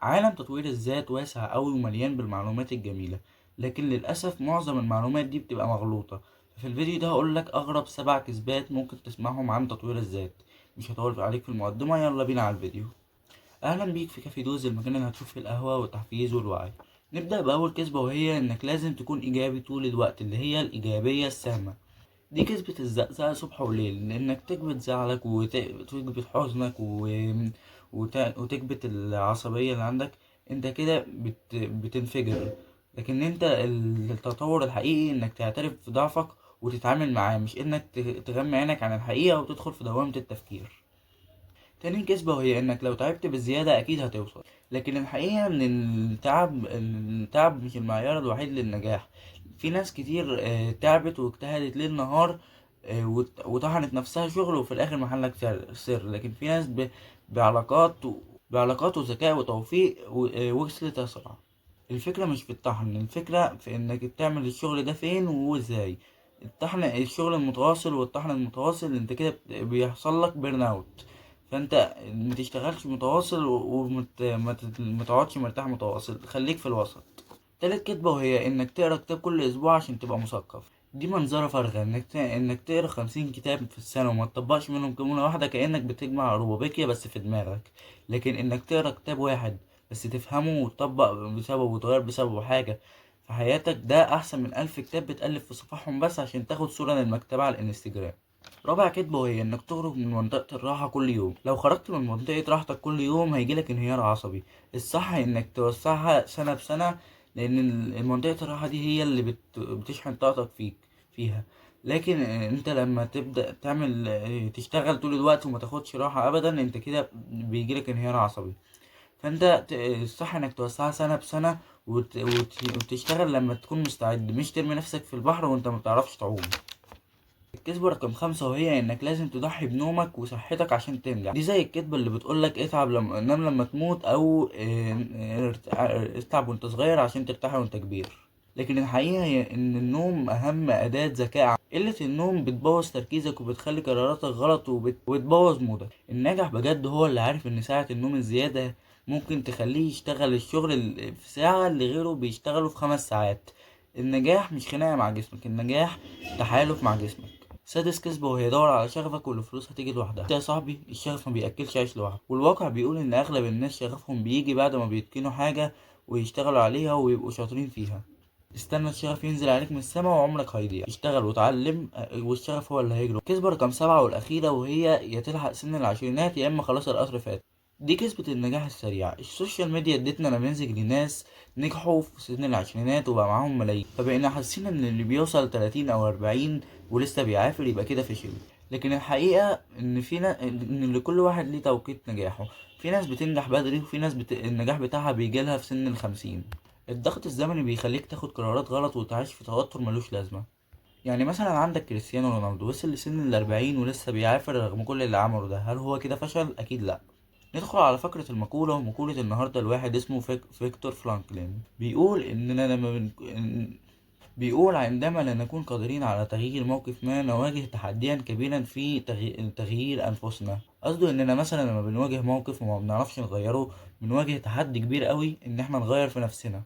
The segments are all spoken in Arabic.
عالم تطوير الذات واسع أوي ومليان بالمعلومات الجميلة، لكن للأسف معظم المعلومات دي بتبقى مغلوطة. في الفيديو ده هقولك أغرب 7 كذبات ممكن تسمعهم عن تطوير الذات. مش هطول عليك في المقدمة، يلا بينا على الفيديو. أهلا بيك في كافي دوز، المكان اللي هتشوف فيه القهوة والتحفيز والوعي. نبدأ بأول كذبة، وهي إنك لازم تكون إيجابي طول الوقت، اللي هي الإيجابية السامة. دي كذبة الزقزقة صبح وليل، لأنك تكبت زعلك وتكبت حزنك وتكبت العصبية اللي عندك. انت كده بتنفجر. لكن انت التطور الحقيقي انك تعترف بضعفك وتتعامل معاه، مش انك تغمي عينك عن الحقيقة وتدخل في دوامة التفكير. تاني كذبة وهي انك لو تعبت بالزيادة اكيد هتوصل، لكن الحقيقة ان التعب مش المعيار الوحيد للنجاح. في ناس كتير تعبت واجتهدت ليل نهار، وطحنت نفسها شغل وفي الاخر محلك سر. لكن في ناس بعلاقات وذكاء وتوفيق وصلت اسرع. الفكرة مش في الطحن، الفكرة في انك تعمل الشغل ده فين وازاي. الشغل المتواصل والطحن المتواصل انت كده بيحصل لك بيرن اوت. فانت ما تشتغلش متواصل ما تقعدش مرتاح متواصل، خليك في الوسط. تالت كدبة وهي انك تقرا كتاب كل اسبوع عشان تبقى مثقف. دي منظرة فارغة. انك تقرا 50 كتاب في السنة وما تطبقش منهم جملة واحدة، كأنك بتجمع روبابيكيا بس في دماغك. لكن انك تقرا كتاب واحد بس تفهمه وتطبق بسببه وتغير بسببه حاجة في حياتك، ده احسن من 1000 كتاب بتألف في صفحهم بس عشان تاخد صورة للمكتبة على الانستجرام. رابع كدبة وهي انك تخرج من منطقة الراحة كل يوم. لو خرجت من منطقة راحتك كل يوم هيجيلك انهيار عصبي. الصح انك توسعها سنة بسنة، لان منطقة الراحة دي هي اللي بتشحن طاقتك فيها. لكن انت لما تبدأ تشتغل طول الوقت وما تاخدش راحة ابدا، انت كده بيجيلك انهيار عصبي. فانت الصح انك توسعها سنة بسنة، وتشتغل لما تكون مستعد، مش ترمي نفسك في البحر وانت ما بتعرفش تعوم. الكذبة رقم 5 وهي انك لازم تضحي بنومك وصحتك عشان تنجح. دي زي الكذبة اللي بتقولك اتعب لما نام لما تموت، او اتعب وانت صغير عشان ترتاح وانت كبير. لكن الحقيقة هي ان النوم اهم اداة ذكاء. قلة النوم بتبوظ تركيزك وبتخلي قراراتك غلط وبتبوظ مودك. الناجح بجد هو اللي عارف ان ساعة النوم الزيادة ممكن تخليه يشتغل الشغل في ساعة اللي غيره بيشتغله في 5 ساعات. النجاح مش خناقة مع جسمك، النجاح تحالف مع جسمك. سادس كذبة وهي دور على شغفك والفلوس هتيجي لوحدها. يا صاحبي، الشغف ما بياكلش عيش لوحده، والواقع بيقول ان اغلب الناس شغفهم بيجي بعد ما بيتقنوا حاجة ويشتغلوا عليها ويبقوا شاطرين فيها. استنى الشغف ينزل عليك من السما وعمرك هيضيع. اشتغل وتعلم، والشغف هو اللي هيجري. كذبة رقم 7 والأخيرة وهي يا تلحق سن العشرينات يا إما خلاص القطر فات. دي كذبة النجاح السريع. السوشيال ميديا ادتنا نماذج لناس نجحوا في سن العشرينات وبقى معاهم ملايين، فبقينا حاسين ان اللي بيوصل 30 او 40 ولسه بيعافر يبقى كده فشل. لكن الحقيقة ان لكل واحد ليه توقيت نجاحه. في ناس بتنجح بدري، وفي ناس النجاح بتاعها بيجيلها في سن ال50. الضغط الزمني بيخليك تاخد قرارات غلط وتعيش في توتر ملوش لازمة. يعني مثلا عندك كريستيانو رونالدو وصل لسن ال40 ولسه بيعافر رغم كل اللي عمله ده، هل هو كده فشل؟ أكيد لأ. ندخل على فقرة المقولة، ومقولة النهاردة الواحد اسمه فيكتور فرانكلين بيقول إننا بيقول عندما لا نكون قادرين على تغيير موقف ما نواجه تحديا كبيرا في تغيير أنفسنا. قصده إننا مثلا لما بنواجه موقف وما بنعرفش نغيره، بنواجه تحدي كبير قوي إن احنا نغير في نفسنا.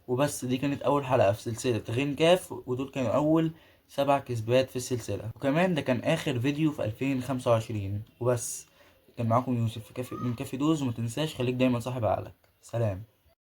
وبس، دي كانت أول حلقة في سلسلة غين كاف، ودول كانوا أول 7 كذبات في السلسلة، وكمان ده كان آخر فيديو في 2025. وبس، كان معاكم يوسف في من كافي دوز، ومتنساش خليك دايما صاحب عقلك. سلام.